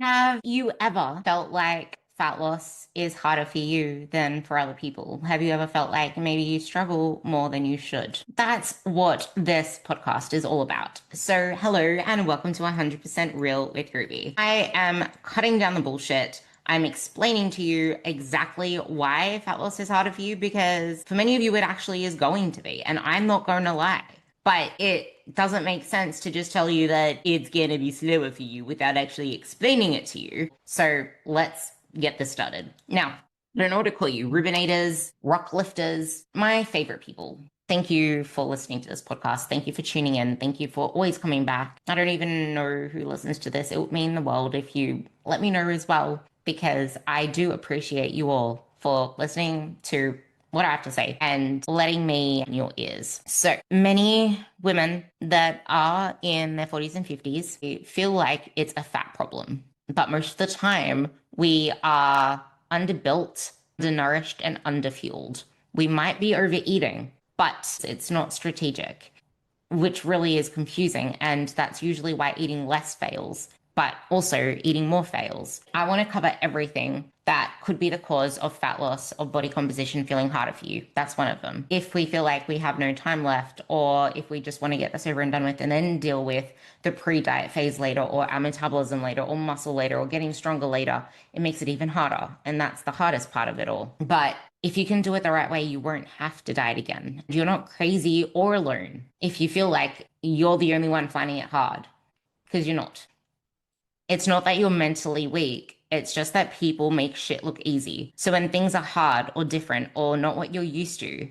Have you ever felt like fat loss is harder for you than for other people? Have you ever felt like maybe you struggle more than you should? That's what this podcast is all about. So, hello and welcome to 100% Real with Ruby. I am cutting down the bullshit. I'm explaining to you exactly why fat loss is harder for you because for many of you, it actually is going to be. And I'm not going to lie. But it doesn't make sense to just tell you that it's going to be slower for you without actually explaining it to you. So let's get this started. Now, I don't know what to call you, Rubinators, rock lifters, my favorite people. Thank you for listening to this podcast. Thank you for tuning in. Thank you for always coming back. I don't even know who listens to this. It would mean the world if you let me know as well, because I do appreciate you all for listening to what I have to say and letting me in your ears. So many women that are in their 40s and 50s feel like it's a fat problem. But most of the time, we are underbuilt, undernourished, and underfueled. We might be overeating, but it's not strategic, which really is confusing. And that's usually why eating less fails, but also eating more fails. I want to cover everything that could be the cause of fat loss or body composition feeling harder for you. That's one of them. If we feel like we have no time left, or if we just want to get this over and done with and then deal with the pre-diet phase later, or our metabolism later, or muscle later, or getting stronger later, it makes it even harder. And that's the hardest part of it all. But if you can do it the right way, you won't have to diet again. You're not crazy or alone if you feel like you're the only one finding it hard, because you're not. It's not that you're mentally weak. It's just that people make shit look easy. So when things are hard or different or not what you're used to,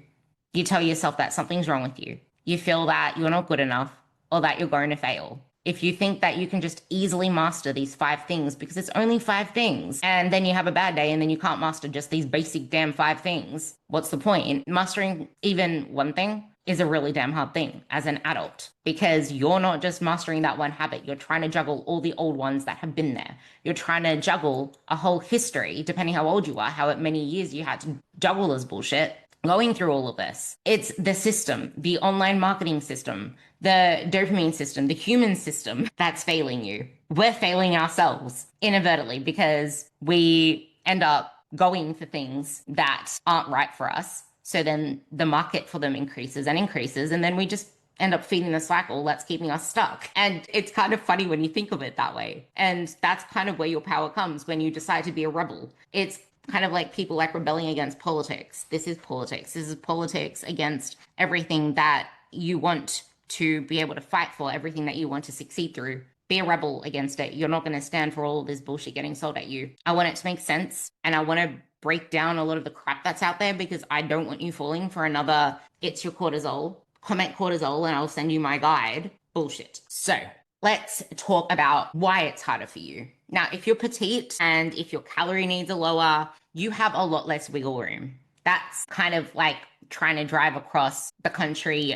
you tell yourself that something's wrong with you. You feel that you're not good enough or that you're going to fail. If you think that you can just easily master these 5 things because it's only 5 things, and then you have a bad day and then you can't master just these basic damn 5 things, what's the point? Mastering even one thing is a really damn hard thing as an adult because you're not just mastering that one habit. You're trying to juggle all the old ones that have been there. You're trying to juggle a whole history, depending how old you are, how many years you had to juggle this bullshit. Going through all of this, it's the system, the online marketing system, the dopamine system, the human system that's failing you. We're failing ourselves inadvertently because we end up going for things that aren't right for us. So then the market for them increases and increases, and then we just end up feeding the cycle that's keeping us stuck. And it's kind of funny when you think of it that way. And that's kind of where your power comes when you decide to be a rebel. It's kind of like people like rebelling against politics. This is politics. This is politics against everything that you want to be able to fight for, everything that you want to succeed through. Be a rebel against it. You're not going to stand for all of this bullshit getting sold at you. I want it to make sense, and I want to break down a lot of the crap that's out there because I don't want you falling for another it's your cortisol, comment cortisol, and I'll send you my guide bullshit. So let's talk about why it's harder for you. Now, if you're petite and if your calorie needs are lower, you have a lot less wiggle room. That's kind of like trying to drive across the country.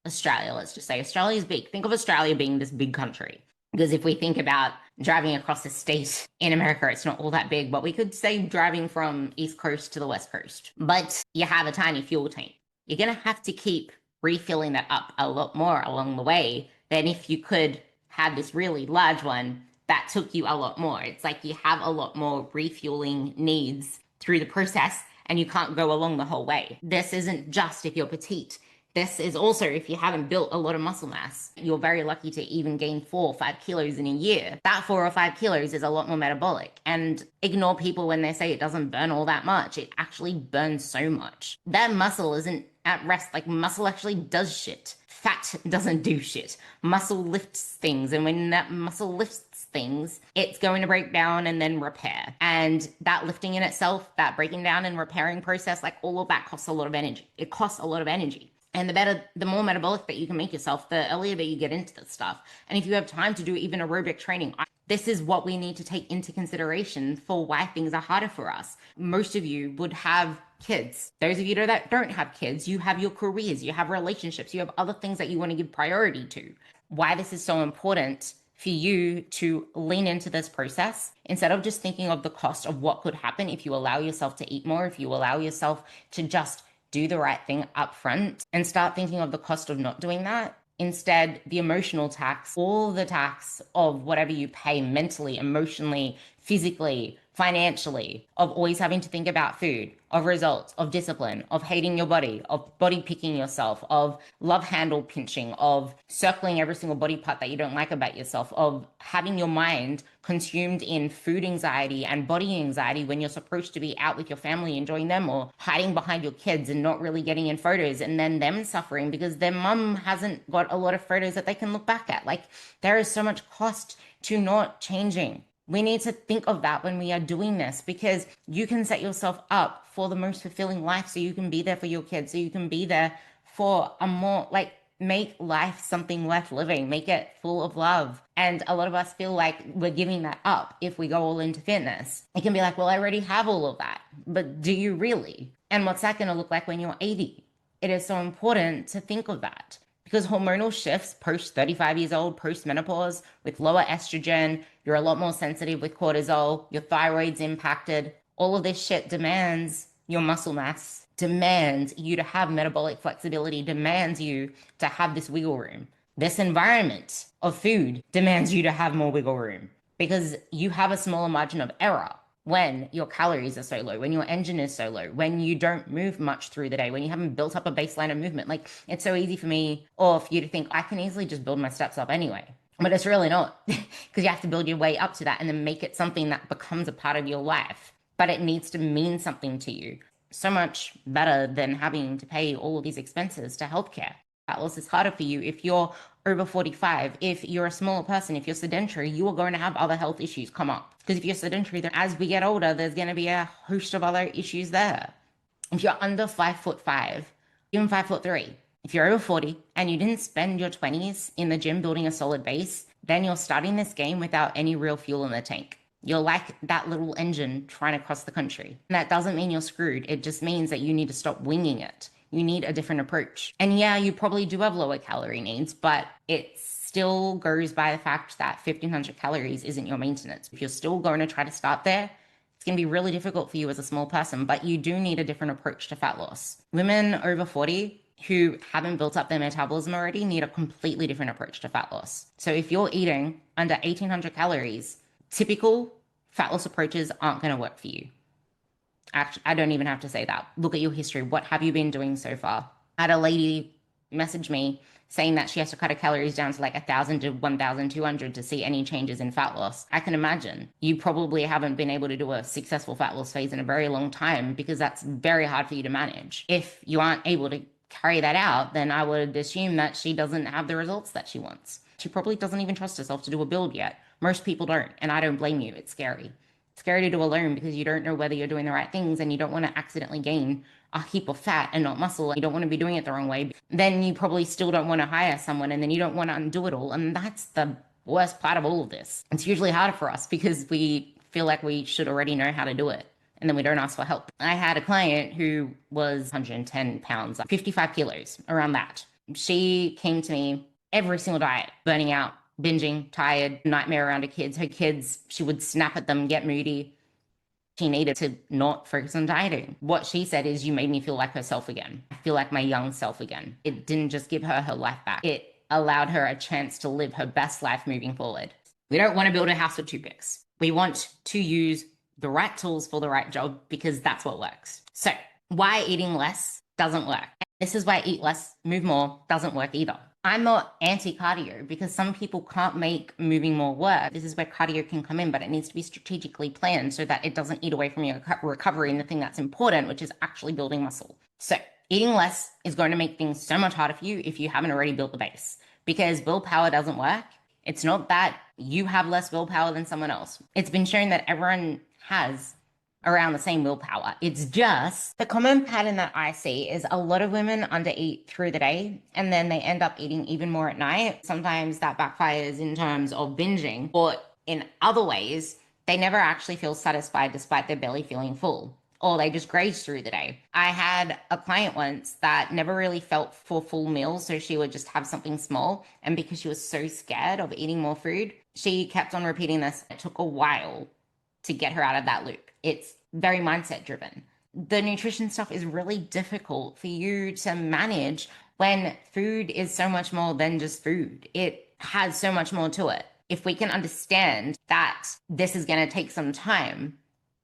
Australia, let's just say Australia is big. Think of Australia being this big country. Because if we think about driving across the state in America, it's not all that big, but we could say driving from East Coast to the West Coast. But you have a tiny fuel tank. You're going to have to keep refilling that up a lot more along the way than if you could have this really large one that took you a lot more. It's like you have a lot more refueling needs through the process and you can't go along the whole way. This isn't just if you're petite. This is also if you haven't built a lot of muscle mass. You're very lucky to even gain 4 or 5 kilos in a year. That 4 or 5 kilos is a lot more metabolic. And ignore people when they say it doesn't burn all that much. It actually burns so much. That muscle isn't at rest. Like muscle actually does shit. Fat doesn't do shit. Muscle lifts things. And when that muscle lifts things, it's going to break down and then repair. And that lifting in itself, that breaking down and repairing process, like all of that costs a lot of energy. It costs a lot of energy. And the more metabolic that you can make yourself, the earlier that you get into this stuff. And if you have time to do even aerobic training, this is what we need to take into consideration for why things are harder for us. Most of you would have kids. Those of you that don't have kids, you have your careers, you have relationships, you have other things that you want to give priority to. Why this is so important for you to lean into this process instead of just thinking of the cost of what could happen if you allow yourself to eat more, if you allow yourself to just do the right thing up front and start thinking of the cost of not doing that. Instead, the emotional tax, all the tax of whatever you pay mentally, emotionally, physically, financially, of always having to think about food, of results, of discipline, of hating your body, of body picking yourself, of love handle pinching, of circling every single body part that you don't like about yourself, of having your mind consumed in food anxiety and body anxiety when you're supposed to be out with your family enjoying them, or hiding behind your kids and not really getting in photos, and then them suffering because their mum hasn't got a lot of photos that they can look back at. Like, there is so much cost to not changing. We need to think of that when we are doing this, because you can set yourself up for the most fulfilling life, so you can be there for your kids, so you can be there for a more, like, make life something worth living, make it full of love. And a lot of us feel like we're giving that up if we go all into fitness. It can be like, well, I already have all of that, but do you really? And what's that going to look like when you're 80? It is so important to think of that, because hormonal shifts post 35 years old, post menopause, with lower estrogen, you're a lot more sensitive with cortisol, your thyroid's impacted. All of this shit demands your muscle mass, demands you to have metabolic flexibility, demands you to have this wiggle room. This environment of food demands you to have more wiggle room, because you have a smaller margin of error when your calories are so low, when your engine is so low, when you don't move much through the day, when you haven't built up a baseline of movement. Like, it's so easy for me or for you to think I can easily just build my steps up anyway. But it's really not, because you have to build your way up to that and then make it something that becomes a part of your life. But it needs to mean something to you. So much better than having to pay all of these expenses to healthcare. Fat loss is harder for you if you're over 45. If you're a smaller person, if you're sedentary, you are going to have other health issues come up. Because if you're sedentary, then as we get older, there's going to be a host of other issues there. If you're under 5'5", even 5'3", if you're over 40 and you didn't spend your 20s in the gym building a solid base, then you're starting this game without any real fuel in the tank. You're like that little engine trying to cross the country. And that doesn't mean you're screwed. It just means that you need to stop winging it. You need a different approach. And yeah, you probably do have lower calorie needs, but it still goes by the fact that 1,500 calories isn't your maintenance. If you're still going to try to start there, it's going to be really difficult for you as a small person, but you do need a different approach to fat loss. Women over 40 who haven't built up their metabolism already need a completely different approach to fat loss. So if you're eating under 1,800 calories, typical fat loss approaches aren't going to work for you. Actually, I don't even have to say that. Look at your history. What have you been doing so far? I had a lady message me saying that she has to cut her calories down to like 1,000 to 1,200 to see any changes in fat loss. I can imagine you probably haven't been able to do a successful fat loss phase in a very long time, because that's very hard for you to manage. If you aren't able to carry that out, then I would assume that she doesn't have the results that she wants. She probably doesn't even trust herself to do a build yet. Most people don't, and I don't blame you. It's scary. It's scary to do alone because you don't know whether you're doing the right things, and you don't want to accidentally gain a heap of fat and not muscle. You don't want to be doing it the wrong way. Then you probably still don't want to hire someone, and then you don't want to undo it all. And that's the worst part of all of this. It's usually harder for us because we feel like we should already know how to do it, and then we don't ask for help. I had a client who was 110 pounds, 55 kilos, around that. She came to me every single diet, burning out, binging, tired, nightmare around her kids. Her kids, she would snap at them, get moody. She needed to not focus on dieting. What she said is, you made me feel like herself again. I feel like my young self again. It didn't just give her life back. It allowed her a chance to live her best life moving forward. We don't want to build a house with two bricks. We want to use the right tools for the right job, because that's what works. So why eating less doesn't work. This is why eat less, move more doesn't work either. I'm not anti-cardio, because some people can't make moving more work. This is where cardio can come in, but it needs to be strategically planned so that it doesn't eat away from your recovery and the thing that's important, which is actually building muscle. So eating less is going to make things so much harder for you if you haven't already built the base, because willpower doesn't work. It's not that you have less willpower than someone else. It's been shown that everyone has around the same willpower. It's just the common pattern that I see is a lot of women undereat through the day, and then they end up eating even more at night. Sometimes that backfires in terms of binging, or in other ways, they never actually feel satisfied despite their belly feeling full, or they just graze through the day. I had a client once that never really felt for full meals, so she would just have something small. And because she was so scared of eating more food, she kept on repeating this. It took a while to get her out of that loop. It's very mindset driven. The nutrition stuff is really difficult for you to manage when food is so much more than just food. It has so much more to it. If we can understand that this is going to take some time,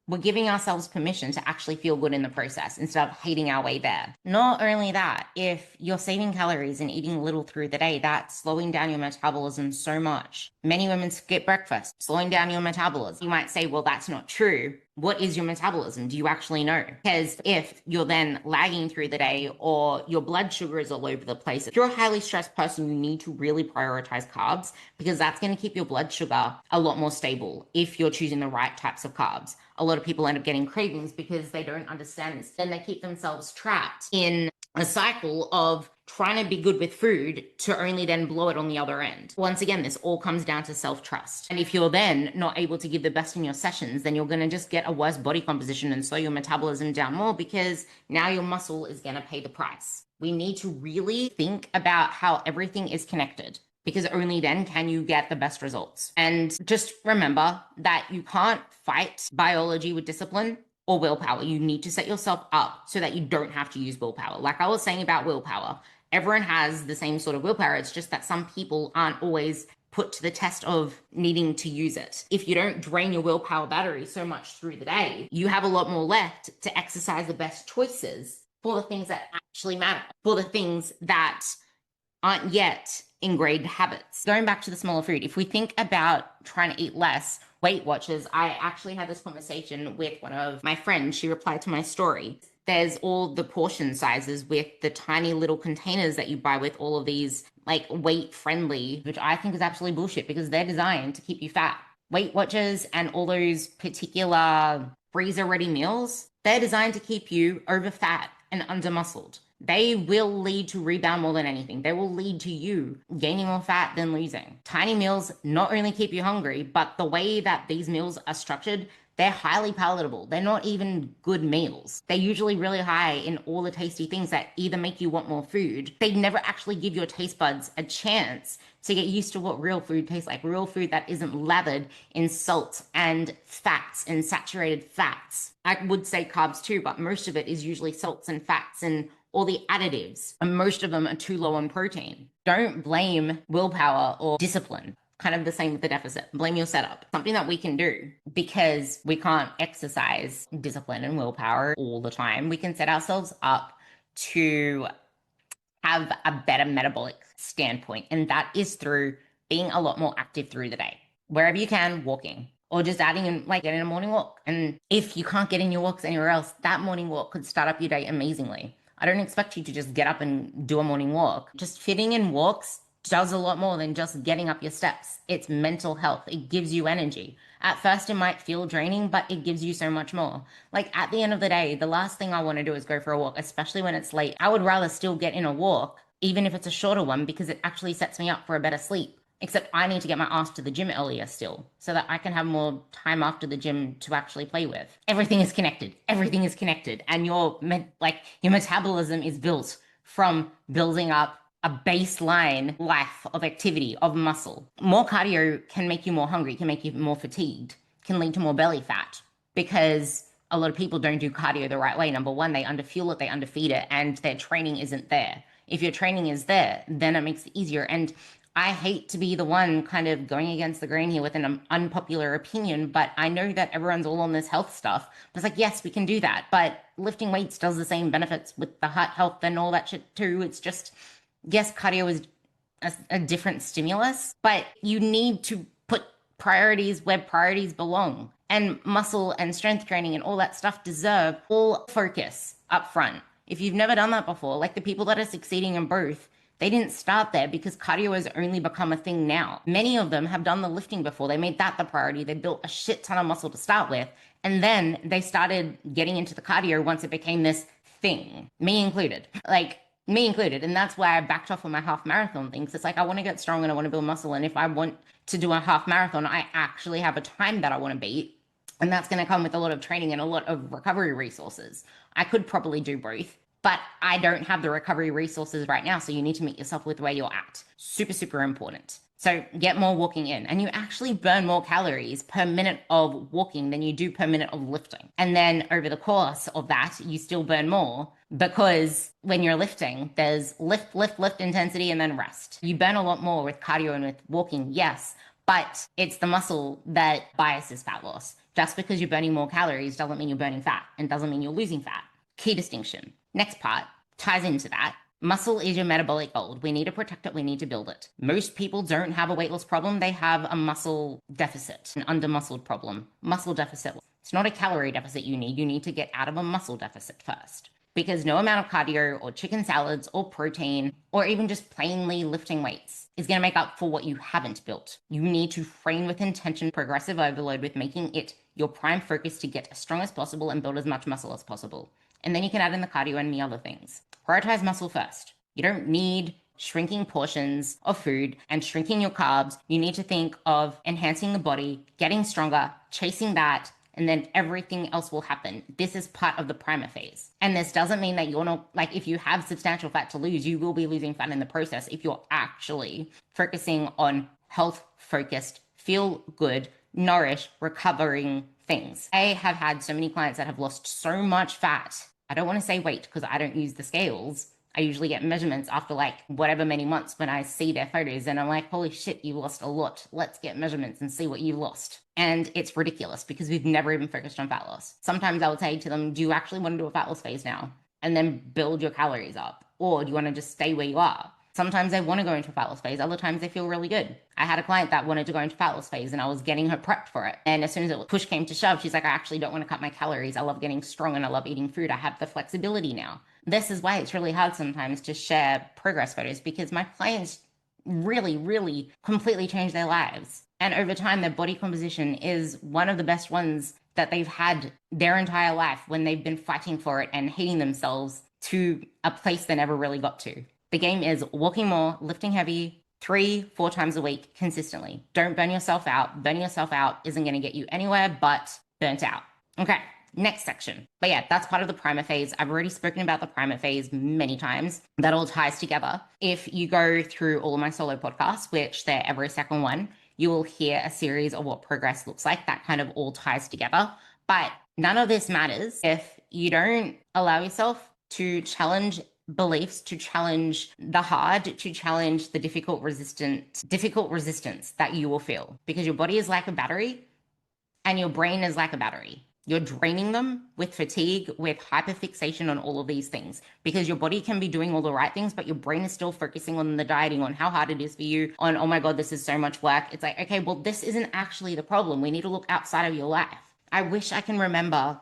we're giving ourselves permission to actually feel good in the process instead of hating our way there. Not only that, if you're saving calories and eating little through the day, that's slowing down your metabolism so much. Many women skip breakfast, slowing down your metabolism. You might say, well, that's not true. What is your metabolism? Do you actually know? Because if you're then lagging through the day or your blood sugar is all over the place, if you're a highly stressed person, you need to really prioritize carbs because that's going to keep your blood sugar a lot more stable if you're choosing the right types of carbs. A lot of people end up getting cravings because they don't understand this. Then they keep themselves trapped in a cycle of trying to be good with food to only then blow it on the other end. Once again, this all comes down to self-trust. And if you're then not able to give the best in your sessions, then you're going to just get a worse body composition and slow your metabolism down more because now your muscle is going to pay the price. We need to really think about how everything is connected, because only then can you get the best results. And just remember that you can't fight biology with discipline or willpower. You need to set yourself up so that you don't have to use willpower. Like I was saying about willpower, everyone has the same sort of willpower. It's just that some people aren't always put to the test of needing to use it. If you don't drain your willpower battery so much through the day, you have a lot more left to exercise the best choices for the things that actually matter, for the things that aren't yet ingrained habits. Going back to the smaller food, if we think about trying to eat less, Weight Watchers, I actually had this conversation with one of my friends. She replied to my story. There's all the portion sizes with the tiny little containers that you buy with all of these like weight friendly, which I think is absolutely bullshit because they're designed to keep you fat. Weight Watchers and all those particular freezer ready meals, they're designed to keep you over fat and under muscled. They will lead to rebound more than anything. They will lead to you gaining more fat than losing. Tiny meals not only keep you hungry, but the way that these meals are structured, they're highly palatable. They're not even good meals. They're usually really high in all the tasty things that either make you want more food. They never actually give your taste buds a chance to get used to what real food tastes like. Real food that isn't lathered in salt and fats and saturated fats. I would say carbs too, but most of it is usually salts and fats and all the additives, and most of them are too low on protein. Don't blame willpower or discipline. Kind of the same with the deficit. Blame your setup. Something that we can do, because we can't exercise discipline and willpower all the time. We can set ourselves up to have a better metabolic standpoint, and that is through being a lot more active through the day. Wherever you can, walking. Or just adding in, like, getting a morning walk. And if you can't get in your walks anywhere else, that morning walk could start up your day amazingly. I don't expect you to just get up and do a morning walk. Just fitting in walks does a lot more than just getting up your steps. It's mental health. It gives you energy. At first, it might feel draining, but it gives you so much more. Like at the end of the day, the last thing I want to do is go for a walk, especially when it's late. I would rather still get in a walk, even if it's a shorter one, because it actually sets me up for a better sleep. Except I need to get my ass to the gym earlier still so that I can have more time after the gym to actually play with. Everything is connected. Everything is connected. And your metabolism is built from building up a baseline life of activity, of muscle. More cardio can make you more hungry, can make you more fatigued, can lead to more belly fat because a lot of people don't do cardio the right way. Number one, they underfuel it, they underfeed it, and their training isn't there. If your training is there, then it makes it easier. And I hate to be the one kind of going against the grain here with an unpopular opinion, but I know that everyone's all on this health stuff. But it's like, yes, we can do that. But lifting weights does the same benefits with the heart health and all that shit too. It's just, yes, cardio is a different stimulus, but you need to put priorities where priorities belong. And muscle and strength training and all that stuff deserve full focus up front. If you've never done that before, like the people that are succeeding in both, they didn't start there because cardio has only become a thing now. Many of them have done the lifting before. They made that the priority. They built a shit ton of muscle to start with. And then they started getting into the cardio once it became this thing, me included. And that's why I backed off on my half marathon thing. It's like, I want to get strong and I want to build muscle. And if I want to do a half marathon, I actually have a time that I want to beat. And that's going to come with a lot of training and a lot of recovery resources. I could probably do both, but I don't have the recovery resources right now. So you need to meet yourself with where you're at. Super, super important. So get more walking in, and you actually burn more calories per minute of walking than you do per minute of lifting. And then over the course of that, you still burn more because when you're lifting, there's lift intensity and then rest. You burn a lot more with cardio and with walking, yes, but it's the muscle that biases fat loss. Just because you're burning more calories doesn't mean you're burning fat and doesn't mean you're losing fat. Key distinction. Next part ties into that. Muscle is your metabolic gold. We need to protect it. We need to build it. Most people don't have a weight loss problem. They have a muscle deficit, an under-muscled problem. Muscle deficit. It's not a calorie deficit you need. You need to get out of a muscle deficit first. Because no amount of cardio or chicken salads or protein or even just plainly lifting weights is going to make up for what you haven't built. You need to train with intention, progressive overload with making it your prime focus to get as strong as possible and build as much muscle as possible. And then you can add in the cardio and the other things. Prioritize muscle first. You don't need shrinking portions of food and shrinking your carbs. You need to think of enhancing the body, getting stronger, chasing that, and then everything else will happen. This is part of the primer phase. And this doesn't mean that you're not, like, if you have substantial fat to lose, you will be losing fat in the process if you're actually focusing on health-focused, feel good, nourish, recovering things. I have had so many clients that have lost so much fat. I don't want to say weight because I don't use the scales. I usually get measurements after like whatever many months when I see their photos and I'm like, holy shit, you lost a lot. Let's get measurements and see what you lost. And it's ridiculous because we've never even focused on fat loss. Sometimes I would say to them, do you actually want to do a fat loss phase now? And then build your calories up? Or do you want to just stay where you are? Sometimes they want to go into a fat loss phase. Other times they feel really good. I had a client that wanted to go into fat loss phase and I was getting her prepped for it. And as soon as push came to shove, she's like, I actually don't want to cut my calories. I love getting strong and I love eating food. I have the flexibility now. This is why it's really hard sometimes to share progress photos because my clients really, really completely change their lives. And over time, their body composition is one of the best ones that they've had their entire life when they've been fighting for it and hating themselves to a place they never really got to. The game is walking more, lifting heavy, 3-4 times a week consistently. Don't burn yourself out. Burning yourself out isn't going to get you anywhere but burnt out. Okay, next section. But yeah, that's part of the primer phase. I've already spoken about the primer phase many times. That all ties together. If you go through all of my solo podcasts, which they're every second one, you will hear a series of what progress looks like. That kind of all ties together. But none of this matters if you don't allow yourself to challenge beliefs, to challenge the hard, to challenge the difficult resistance that you will feel, because your body is like a battery and your brain is like a battery. You're draining them with fatigue, with hyperfixation on all of these things, because your body can be doing all the right things, but your brain is still focusing on the dieting, on how hard it is for you, on, oh my God, this is so much work. It's like, okay, well, this isn't actually the problem. We need to look outside of your life. I wish I can remember.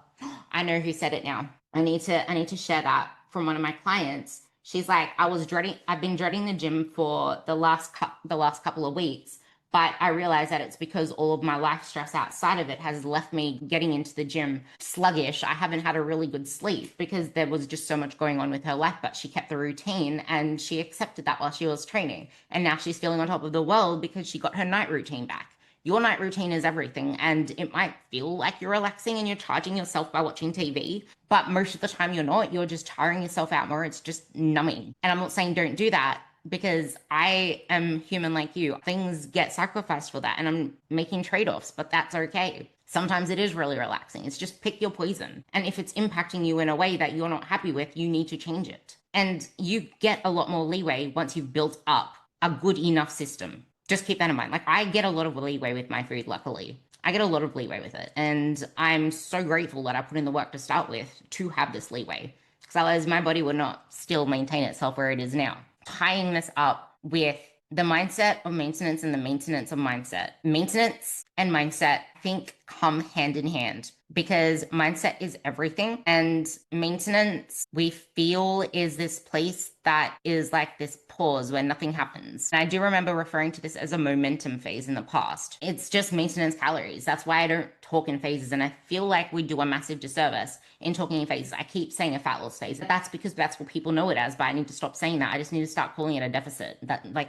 I know who said it now. I need to share that from one of my clients. She's like, I've been dreading the gym for the last couple of weeks, but I realized that it's because all of my life stress outside of it has left me getting into the gym sluggish. I haven't had a really good sleep because there was just so much going on with her life, but she kept the routine and she accepted that while she was training. And now she's feeling on top of the world because she got her night routine back. Your night routine is everything, and it might feel like you're relaxing and you're charging yourself by watching TV, but most of the time you're not. You're just tiring yourself out more. It's just numbing. And I'm not saying don't do that, because I am human like you. Things get sacrificed for that, and I'm making trade-offs, but that's okay. Sometimes it is really relaxing. It's just pick your poison. And if it's impacting you in a way that you're not happy with, you need to change it. And you get a lot more leeway once you've built up a good enough system. Just keep that in mind. Like, I get a lot of leeway with my food, luckily. I get a lot of leeway with it. And I'm so grateful that I put in the work to start with to have this leeway. Because otherwise my body would not still maintain itself where it is now. Tying this up with the mindset of maintenance and the maintenance of mindset. Maintenance and mindset, I think, come hand in hand, because mindset is everything. And maintenance, we feel, is this place that is like this pause where nothing happens. And I do remember referring to this as a momentum phase in the past. It's just maintenance calories. That's why I don't talk in phases. And I feel like we do a massive disservice in talking in phases. I keep saying a fat loss phase. That's because that's what people know it as, but I need to stop saying that. I just need to start calling it a deficit.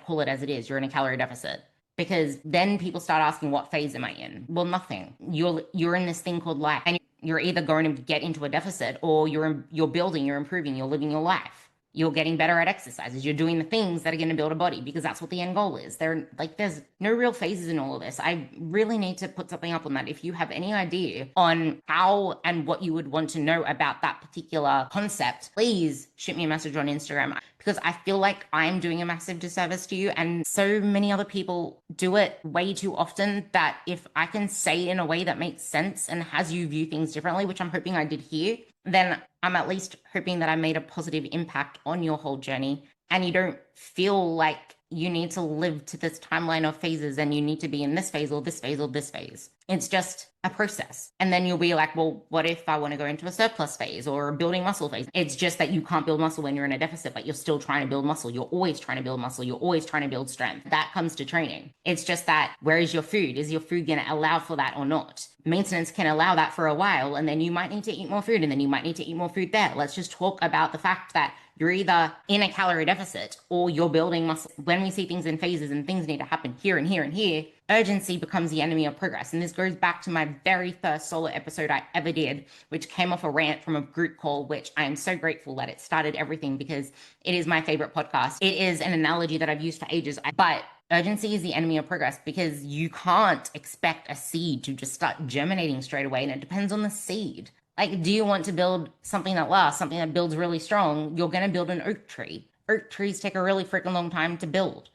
Call it as it is. You're in a calorie deficit. Because then people start asking, what phase am I in? Well, nothing. You're in this thing called life, and you're either going to get into a deficit or you're building, you're improving, you're living your life. You're getting better at exercises. You're doing the things that are going to build a body because that's what the end goal is. There's no real phases in all of this. I really need to put something up on that. If you have any idea on how and what you would want to know about that particular concept, please shoot me a message on Instagram, because I feel like I'm doing a massive disservice to you. And so many other people do it way too often that if I can say it in a way that makes sense and has you view things differently, which I'm hoping I did here, then I'm at least hoping that I made a positive impact on your whole journey. And you don't feel like you need to live to this timeline of phases and you need to be in this phase or this phase or this phase. It's just a process. And then you'll be like, well, what if I want to go into a surplus phase or a building muscle phase? It's just that you can't build muscle when you're in a deficit, but you're still trying to build muscle. You're always trying to build muscle. You're always trying to build strength. That comes to training. It's just that, where is your food? Is your food going to allow for that or not? Maintenance can allow that for a while, and then you might need to eat more food, and then you might need to eat more food there. Let's just talk about the fact that you're either in a calorie deficit or you're building muscle. When we see things in phases and things need to happen here and here and here, urgency becomes the enemy of progress. And this goes back to my very first solo episode I ever did, which came off a rant from a group call, which I am so grateful that it started everything, because it is my favorite podcast. It is an analogy that I've used for ages, but urgency is the enemy of progress, because you can't expect a seed to just start germinating straight away. And it depends on the seed. Like, do you want to build something that lasts, something that builds really strong? You're going to build an oak tree. Oak trees take a really freaking long time to build.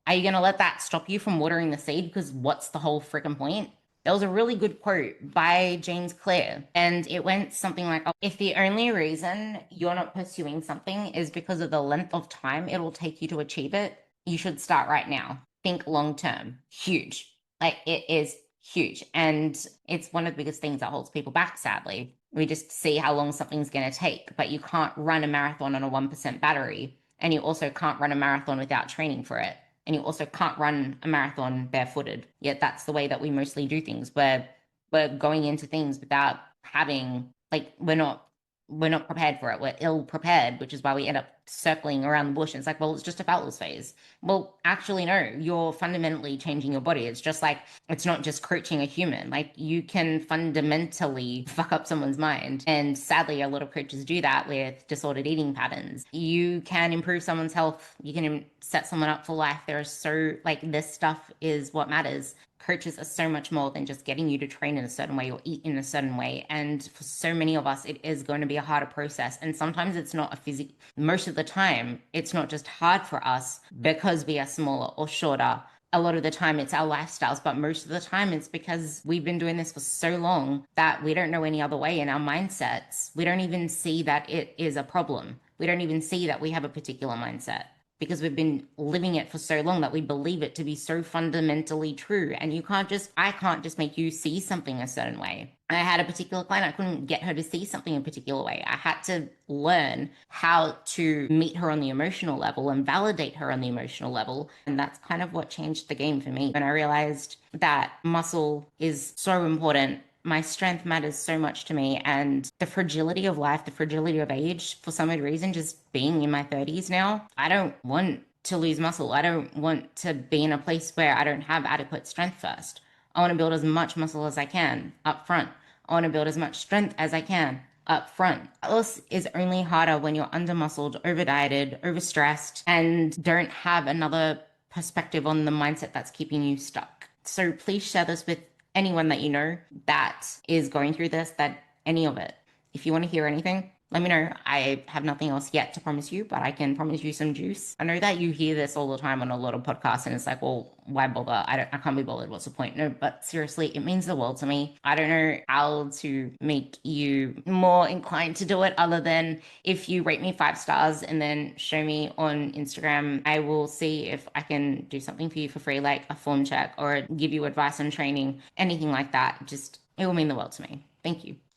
Are you going to let that stop you from watering the seed? Because what's the whole freaking point? There was a really good quote by James Clear, and it went something like, if the only reason you're not pursuing something is because of the length of time it will take you to achieve it, you should start right now. Think long term. Huge. Like, it is huge. And it's one of the biggest things that holds people back, sadly. We just see how long something's going to take, but you can't run a marathon on a 1% battery. And you also can't run a marathon without training for it. And you also can't run a marathon barefooted. Yet that's the way that we mostly do things. We're going into things without having, like, we're not prepared for it. We're ill prepared, which is why we end up circling around the bush. And it's like, well, it's just a fat loss phase. Well, actually, no, you're fundamentally changing your body. It's just like, it's not just coaching a human. Like, you can fundamentally fuck up someone's mind. And sadly, a lot of coaches do that with disordered eating patterns. You can improve someone's health. You can set someone up for life. This stuff is what matters. Coaches are so much more than just getting you to train in a certain way or eat in a certain way. And for so many of us, it is going to be a harder process. And sometimes it's not most of the time, it's not just hard for us because we are smaller or shorter. A lot of the time it's our lifestyles, but most of the time it's because we've been doing this for so long that we don't know any other way in our mindsets. We don't even see that it is a problem. We don't even see that we have a particular mindset, because we've been living it for so long that we believe it to be so fundamentally true. And I can't just make you see something a certain way. I had a particular client, I couldn't get her to see something a particular way. I had to learn how to meet her on the emotional level and validate her on the emotional level. And that's kind of what changed the game for me. When I realized that muscle is so important, my strength matters so much to me, and the fragility of life, the fragility of age, for some odd reason, just being in my 30s now, I don't want to lose muscle. I don't want to be in a place where I don't have adequate strength first. I want to build as much muscle as I can up front. I want to build as much strength as I can up front. Else is only harder when you're under-muscled, over-dieted, overstressed, and don't have another perspective on the mindset that's keeping you stuck. So please share this with anyone that you know that is going through this, that any of it. If you want to hear anything, let me know. I have nothing else yet to promise you, but I can promise you some juice. I know that you hear this all the time on a lot of podcasts, and it's like, well, why bother? I can't be bothered. What's the point? No, but seriously, it means the world to me. I don't know how to make you more inclined to do it, other than if you rate me 5 stars and then show me on Instagram. I will see if I can do something for you for free, like a form check or give you advice on training, anything like that. Just, it will mean the world to me. Thank you.